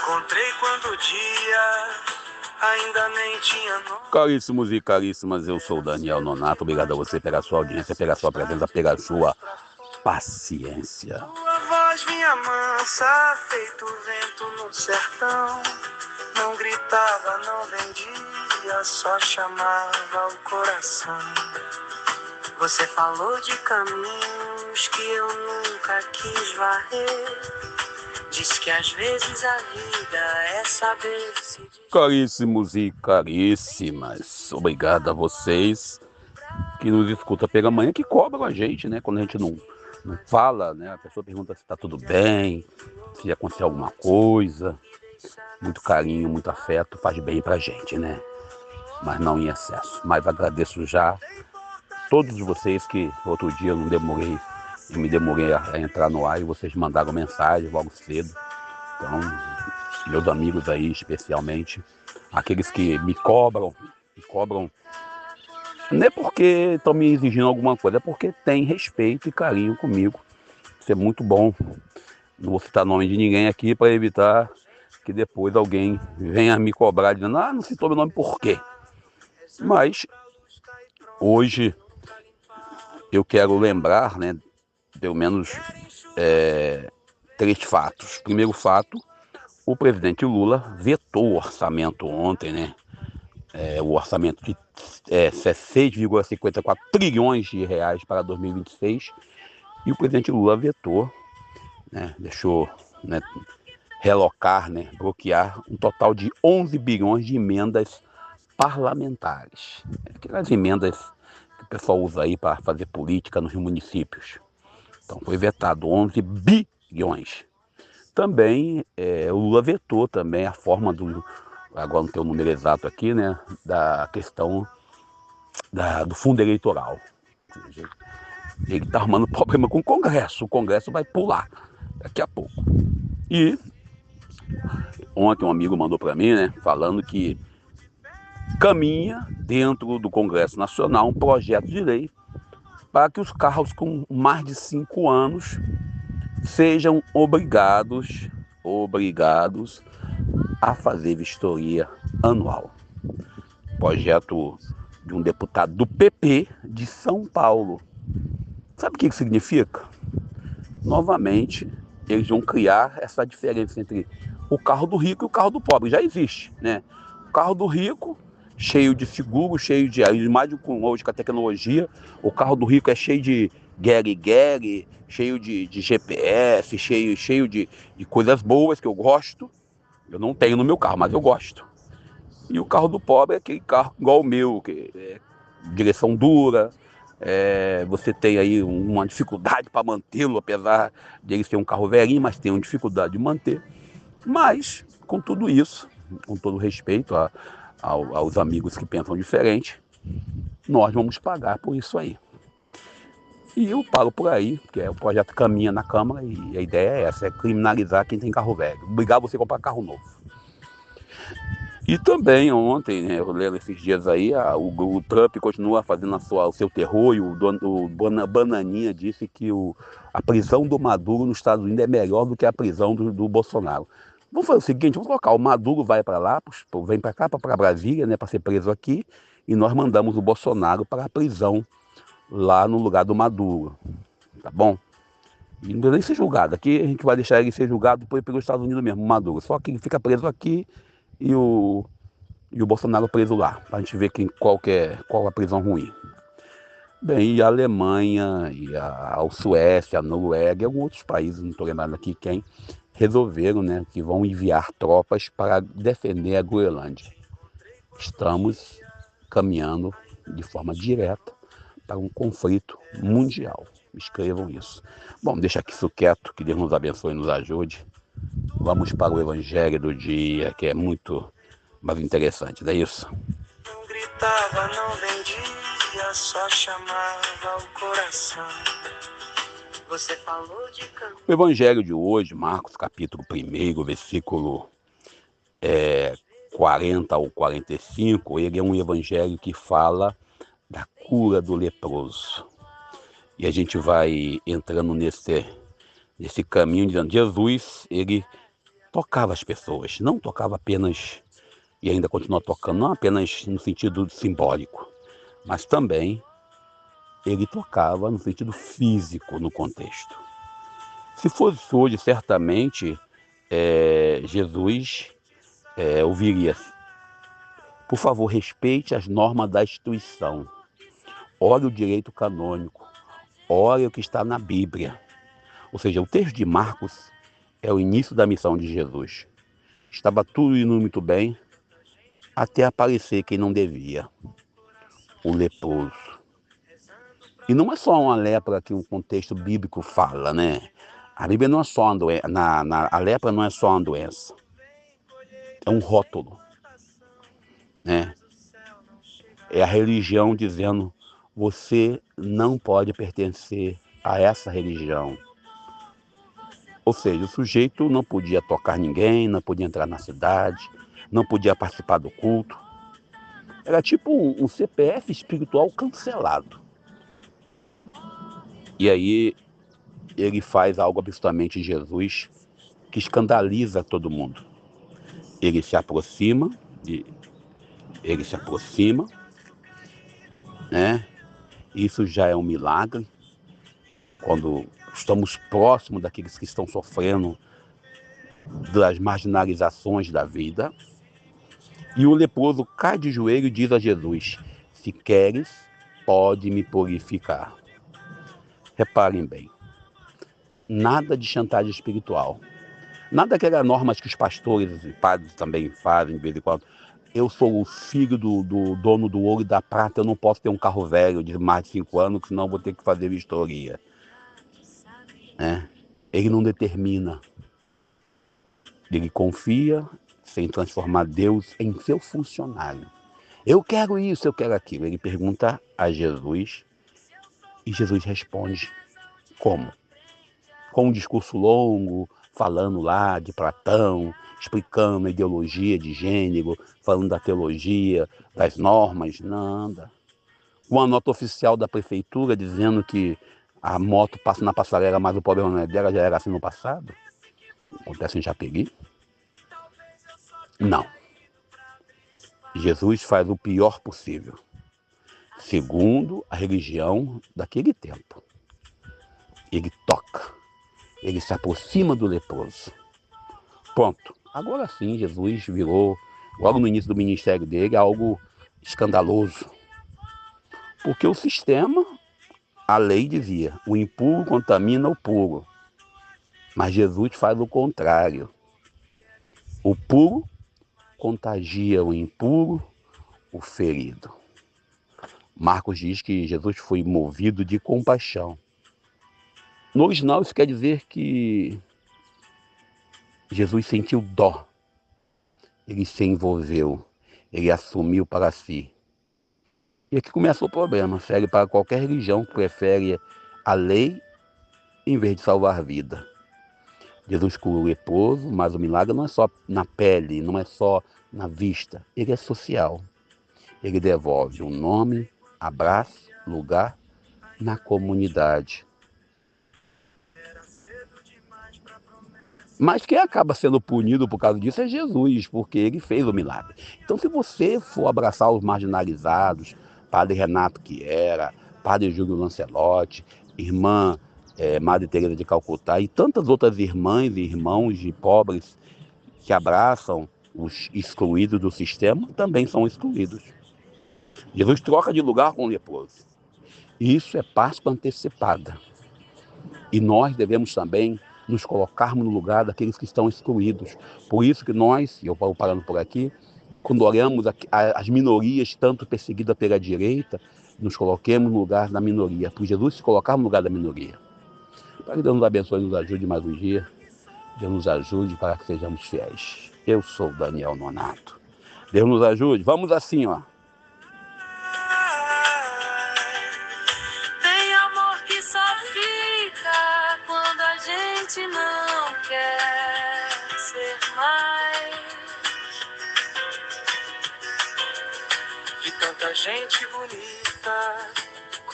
encontrei quando o dia ainda nem tinha nome. Caríssimos e caríssimas, eu sou o Daniel Nonato. Obrigado a você pela sua audiência, pela sua presença, pela sua paciência. Tua voz vinha mansa, feito vento no sertão. Não gritava, não vendia, só chamava o coração. Você falou de caminhos que eu nunca quis varrer. Diz que às vezes a vida é saber se... Caríssimos e caríssimas, obrigado a vocês que nos escutam pela manhã, que cobram a gente, né? Quando a gente não fala, né? A pessoa pergunta se está tudo bem, se aconteceu alguma coisa. Muito carinho, muito afeto, faz bem pra gente, né? Mas não em excesso. Mas agradeço já todos vocês que outro dia eu me demorei a entrar no ar e vocês mandaram mensagem logo cedo. Então, meus amigos aí, especialmente, aqueles que me cobram, não é porque estão me exigindo alguma coisa, é porque tem respeito e carinho comigo. Isso é muito bom. Não vou citar nome de ninguém aqui para evitar que depois alguém venha me cobrar dizendo, não citou meu nome por quê? Mas hoje eu quero lembrar, né, pelo menos 3 fatos. Primeiro fato, o presidente Lula vetou o orçamento ontem, né? O orçamento de 6,54 trilhões de reais para 2026. E o presidente Lula vetou, né, deixou, né, relocar, né, bloquear um total de 11 bilhões de emendas parlamentares. Aquelas emendas que o pessoal usa aí para fazer política nos municípios. Então foi vetado 11 bilhões. Também o Lula vetou também a forma do, agora não tem o número exato aqui, né, da questão do fundo eleitoral. Ele está arrumando problema com o Congresso vai pular daqui a pouco. E ontem um amigo mandou para mim, né, falando que caminha dentro do Congresso Nacional um projeto de lei para que os carros com mais de 5 anos sejam obrigados a fazer vistoria anual. Projeto de um deputado do PP de São Paulo. Sabe o que isso significa? Novamente, eles vão criar essa diferença entre o carro do rico e o carro do pobre. Já existe, né? O carro do rico, cheio de seguro, cheio de... mais hoje com a tecnologia, o carro do rico é cheio de guere-guere, cheio de GPS, cheio de coisas boas que eu gosto. Eu não tenho no meu carro, mas eu gosto. E o carro do pobre é aquele carro igual o meu, que é direção dura, você tem aí uma dificuldade para mantê-lo, apesar de ele ser um carro velhinho, mas tem uma dificuldade de manter. Mas, com tudo isso, com todo respeito aos amigos que pensam diferente, nós vamos pagar por isso aí. E eu paro por aí, porque o projeto caminha na Câmara e a ideia é essa, é criminalizar quem tem carro velho, obrigar você a comprar carro novo. E também ontem, né, eu lembro esses dias aí, o Trump continua fazendo o seu terror e o Bananinha disse que a prisão do Maduro nos Estados Unidos é melhor do que a prisão do Bolsonaro. Vamos fazer o seguinte, vamos colocar, o Maduro vai para lá, vem para cá, para Brasília, né, para ser preso aqui, e nós mandamos o Bolsonaro para a prisão lá no lugar do Maduro, tá bom? E não precisa nem ser julgado, aqui a gente vai deixar ele ser julgado pelos Estados Unidos mesmo, o Maduro, só que ele fica preso aqui e o Bolsonaro preso lá, para a gente ver qual a prisão ruim. Bem, e a Alemanha, e a Suécia, a Noruega e alguns outros países, não estou lembrando aqui quem, resolveram, né, que vão enviar tropas para defender a Groenlândia. Estamos caminhando de forma direta para um conflito mundial. Escrevam isso. Bom, deixa aqui isso quieto, que Deus nos abençoe e nos ajude. Vamos para o Evangelho do dia, que é muito mais interessante, não é isso? Não gritava, não vendia, só chamava o coração. Você falou de caminho. O Evangelho de hoje, Marcos capítulo 1, versículo 40 ou 45, ele é um evangelho que fala da cura do leproso. E a gente vai entrando nesse caminho dizendo, Jesus, ele tocava as pessoas, não tocava apenas, e ainda continua tocando, não apenas no sentido simbólico, mas também ele tocava no sentido físico no contexto. Se fosse hoje, certamente, Jesus ouviria: por favor, respeite as normas da instituição, olhe o direito canônico, olhe o que está na Bíblia. Ou seja, o texto de Marcos é o início da missão de Jesus. Estava tudo indo muito bem, até aparecer quem não devia, o leproso. E não é só uma lepra que o contexto bíblico fala, né? A Bíblia não é só uma doença, a lepra não é só uma doença, é um rótulo, né? É a religião dizendo: você não pode pertencer a essa religião. Ou seja, o sujeito não podia tocar ninguém, não podia entrar na cidade, não podia participar do culto. Era tipo um CPF espiritual cancelado. E aí ele faz algo absolutamente Jesus que escandaliza todo mundo. Ele se aproxima, ele se aproxima, né? Isso já é um milagre. Quando estamos próximos daqueles que estão sofrendo das marginalizações da vida. E o leproso cai de joelho e diz a Jesus: se queres, pode me purificar. Reparem bem, nada de chantagem espiritual. Nada daquelas normas que os pastores e padres também fazem de vez em quando. Eu sou o filho do dono do ouro e da prata, eu não posso ter um carro velho de mais de 5 anos, senão vou ter que fazer vistoria. Né? Ele não determina. Ele confia sem transformar Deus em seu funcionário. Eu quero isso, eu quero aquilo. Ele pergunta a Jesus e Jesus responde como? Com um discurso longo, falando lá de Platão, explicando a ideologia de gênero, falando da teologia, das normas, nada. Uma nota oficial da prefeitura dizendo que a moto passa na passarela, mas o problema não é dela, já era assim no passado. Acontece em Japeri? Não. Jesus faz o pior possível, segundo a religião daquele tempo. Ele toca, ele se aproxima do leproso. Pronto. Agora sim, Jesus virou, logo no início do ministério dele, algo escandaloso. Porque o sistema, a lei dizia: o impuro contamina o puro. Mas Jesus faz o contrário. O puro contagia o impuro, o ferido. Marcos diz que Jesus foi movido de compaixão. No original, isso quer dizer que Jesus sentiu dó. Ele se envolveu, ele assumiu para si. E aqui começa o problema, segue para qualquer religião que prefere a lei em vez de salvar a vida. Jesus cura o leproso, mas o milagre não é só na pele, não é só na vista, ele é social. Ele devolve um nome, abraço, lugar na comunidade. Mas quem acaba sendo punido por causa disso é Jesus, porque ele fez o milagre. Então, se você for abraçar os marginalizados, Padre Renato Chiera, Padre Júlio Lancelotti, irmã Madre Teresa de Calcutá e tantas outras irmãs e irmãos de pobres que abraçam os excluídos do sistema, também são excluídos. Jesus troca de lugar com o leproso. Isso é Páscoa antecipada. E nós devemos também nos colocarmos no lugar daqueles que estão excluídos. Por isso que nós, e eu vou parando por aqui, quando olhamos as minorias tanto perseguidas pela direita, nos coloquemos no lugar da minoria. Por Jesus se colocar no lugar da minoria. Para que Deus nos abençoe e nos ajude mais um dia. Deus nos ajude para que sejamos fiéis. Eu sou Daniel Nonato. Deus nos ajude. Vamos assim, ó. Tem amor que só fica quando a gente não quer ser mais. Vi tanta gente bonita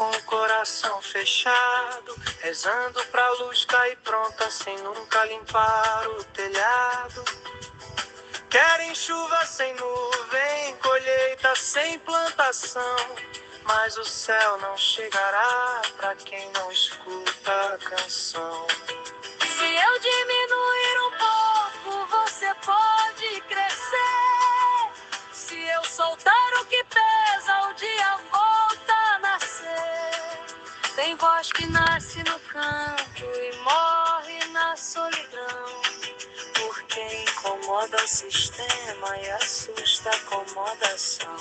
com o coração fechado, rezando pra luz cair pronta, sem nunca limpar o telhado. Querem chuva sem nuvem, colheita sem plantação, mas o céu não chegará pra quem não escuta a canção. Se eu diminuir um pouco, você pode crescer. Se eu soltar o que pesa, o dia volta a nascer. Tem voz que nasce no canto e morre na solidão, porque incomoda o sistema e assusta a acomodação.